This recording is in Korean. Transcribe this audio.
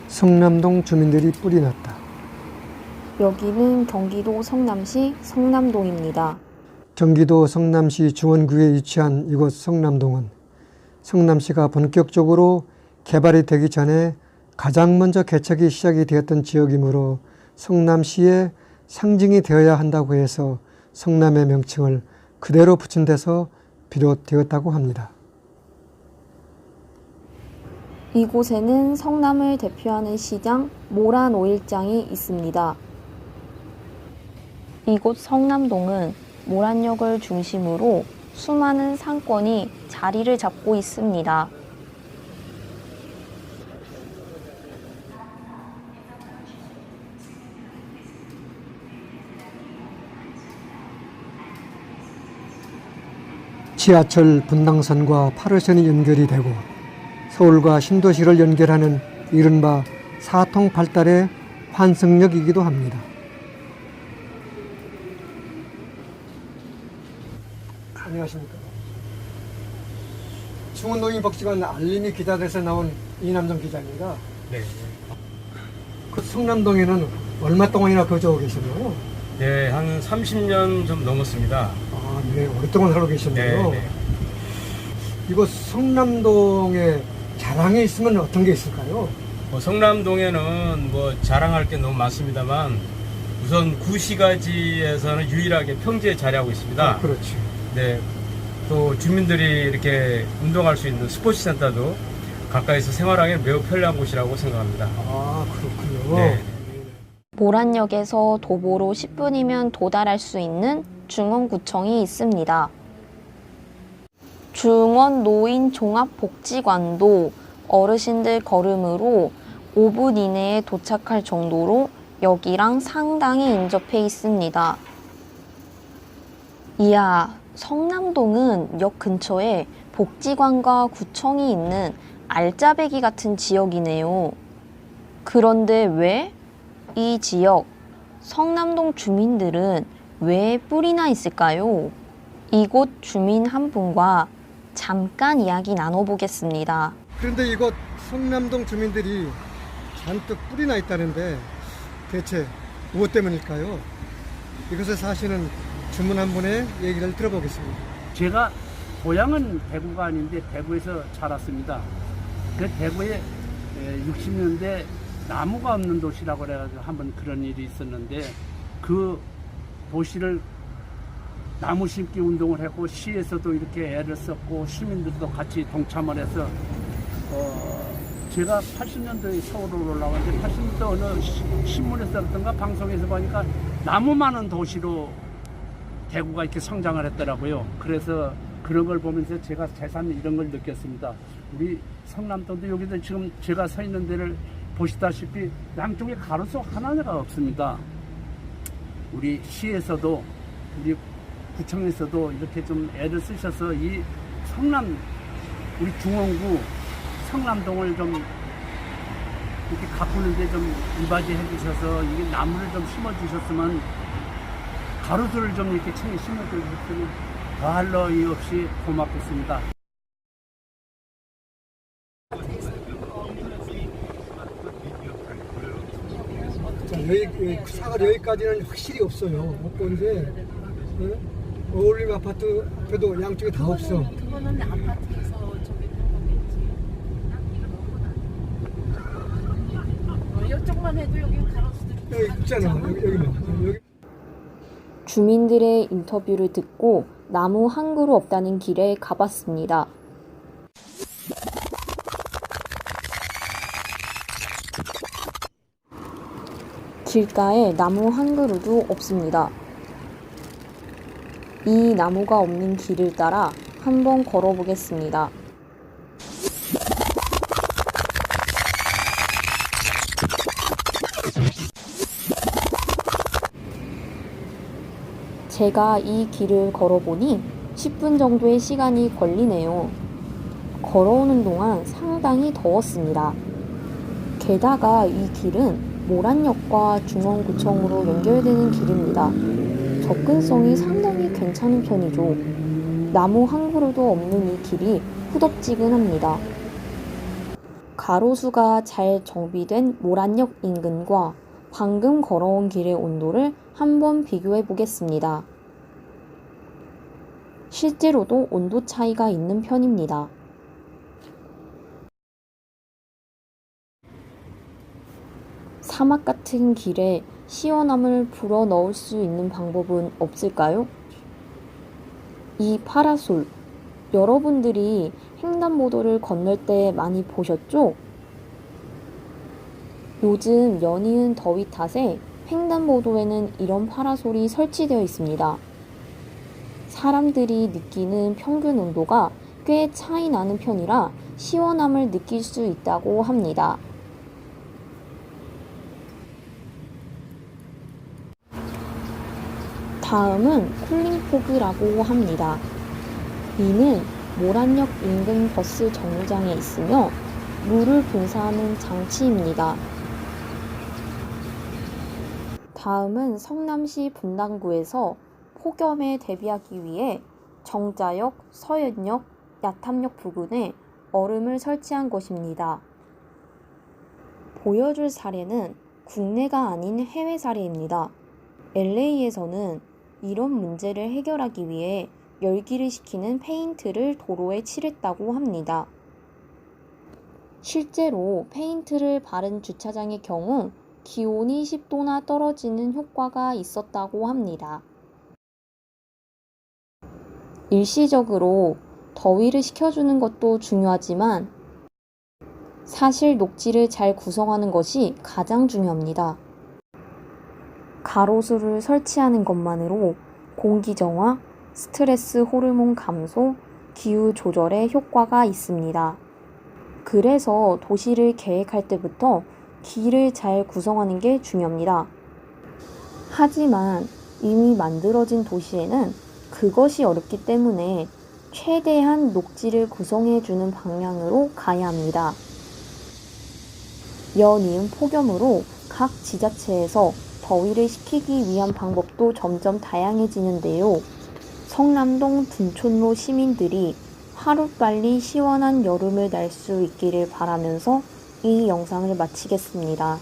성남동 주민들이 뿔이 났다. 여기는 경기도 성남시 성남동입니다. 경기도 성남시 중원구에 위치한 이곳 성남동은 성남시가 본격적으로 개발이 되기 전에 가장 먼저 개척이 시작이 되었던 지역이므로 성남시의 상징이 되어야 한다고 해서 성남의 명칭을 그대로 붙인 데서 비롯되었다고 합니다. 이곳에는 성남을 대표하는 시장 모란오일장이 있습니다. 이곳 성남동은 모란역을 중심으로 수많은 상권이 자리를 잡고 있습니다. 지하철 분당선과 8호선이 연결이 되고 서울과 신도시를 연결하는 이른바 사통팔달의 환승역이기도 합니다. 안녕하십니까. 중원노인복지관 알림이 기자들에서 나온 이남정 기자입니다. 네. 그 성남동에는 얼마 동안이나 거주하고 계셨나요? 네, 한 30년 좀 넘었습니다. 아, 네, 오랫동안 살고 계셨네요. 네. 이곳 성남동에 자랑이 있으면 어떤 게 있을까요? 성남동에는 뭐 자랑할 게 너무 많습니다만 우선 구시가지에서는 유일하게 평지에 자리하고 있습니다. 아, 그렇지. 네. 또 주민들이 이렇게 운동할 수 있는 스포츠 센터도 가까이서 생활하기 매우 편리한 곳이라고 생각합니다. 아, 그렇군요. 네. 모란역에서 도보로 10분이면 도달할 수 있는 중원구청이 있습니다. 중원노인종합복지관도 어르신들 걸음으로 5분 이내에 도착할 정도로 여기랑 상당히 인접해 있습니다. 이야, 성남동은 역 근처에 복지관과 구청이 있는 알짜배기 같은 지역이네요. 그런데 왜 이 지역 성남동 주민들은 왜 뿔이 나 있을까요? 이곳 주민 한 분과 잠깐 이야기 나눠보겠습니다. 그런데 이곳 성남동 주민들이 잔뜩 뿔이 나 있다는데 대체 무엇 때문일까요? 이곳에 사시는 주문 한 분의 얘기를 들어보겠습니다. 제가 고향은 대구가 아닌데 대구에서 자랐습니다. 그 대구에 60년대 나무가 없는 도시라고 그래가지고 한번 그런 일이 있었는데 그 도시를 나무 심기 운동을 했고 시에서도 이렇게 애를 썼고 시민들도 같이 동참을 해서 제가 80년도에 서울로 올라왔는데 80년도 어느 신문에서 그랬던가 방송에서 보니까 나무 많은 도시로 대구가 이렇게 성장을 했더라고요. 그래서 그런 걸 보면서 제가 재산 이런 걸 느꼈습니다. 우리 성남동도 여기도 지금 제가 서 있는 데를 보시다시피 양쪽에 가로수 하나가 없습니다. 우리 시에서도 우리 구청에서도 이렇게 좀 애를 쓰셔서 이 성남 우리 중원구 성남동을 좀 이렇게 가꾸는데 좀 이바지해 주셔서 이게 나무를 좀 심어 주셨으면 가로수를 좀 이렇게 챙겨 심어 주셨으면 더할 나위 없이 고맙겠습니다. 자, 여기 사가 여기까지는 확실히 없어요. 없고 이제 어울림 아파트 그래도 양쪽에 다 없어. 그거는 아파트에서 저기 거겠지. 이쪽만 해도 여기 가로수들이 여기 있잖아. 여기. 주민들의 인터뷰를 듣고 나무 한 그루 없다는 길에 가봤습니다. 길가에 나무 한 그루도 없습니다. 이 나무가 없는 길을 따라 한번 걸어보겠습니다. 제가 이 길을 걸어보니 10분 정도의 시간이 걸리네요. 걸어오는 동안 상당히 더웠습니다. 게다가 이 길은 모란역과 중원구청으로 연결되는 길입니다. 접근성이 상당히 괜찮은 편이죠. 나무 한 그루도 없는 이 길이 후덥지근합니다. 가로수가 잘 정비된 모란역 인근과 방금 걸어온 길의 온도를 한번 비교해 보겠습니다. 실제로도 온도 차이가 있는 편입니다. 사막 같은 길에 시원함을 불어 넣을 수 있는 방법은 없을까요? 이 파라솔, 여러분들이 횡단보도를 건널 때 많이 보셨죠? 요즘 연이은 더위 탓에 횡단보도에는 이런 파라솔이 설치되어 있습니다. 사람들이 느끼는 평균 온도가 꽤 차이 나는 편이라 시원함을 느낄 수 있다고 합니다. 다음은 쿨링포그라고 합니다. 이는 모란역 인근 버스 정류장에 있으며 물을 분사하는 장치입니다. 다음은 성남시 분당구에서 폭염에 대비하기 위해 정자역, 서현역, 야탐역 부근에 얼음을 설치한 것입니다. 보여줄 사례는 국내가 아닌 해외 사례입니다. LA에서는 이런 문제를 해결하기 위해 열기를 식히는 페인트를 도로에 칠했다고 합니다. 실제로 페인트를 바른 주차장의 경우 기온이 10도나 떨어지는 효과가 있었다고 합니다. 일시적으로 더위를 식혀주는 것도 중요하지만 사실 녹지를 잘 구성하는 것이 가장 중요합니다. 가로수를 설치하는 것만으로 공기 정화, 스트레스 호르몬 감소, 기후 조절에 효과가 있습니다. 그래서 도시를 계획할 때부터 길을 잘 구성하는 게 중요합니다. 하지만 이미 만들어진 도시에는 그것이 어렵기 때문에 최대한 녹지를 구성해주는 방향으로 가야 합니다. 연이은 폭염으로 각 지자체에서 더위를 식히기 위한 방법도 점점 다양해지는데요. 성남동 둔촌로 시민들이 하루빨리 시원한 여름을 날 수 있기를 바라면서 이 영상을 마치겠습니다.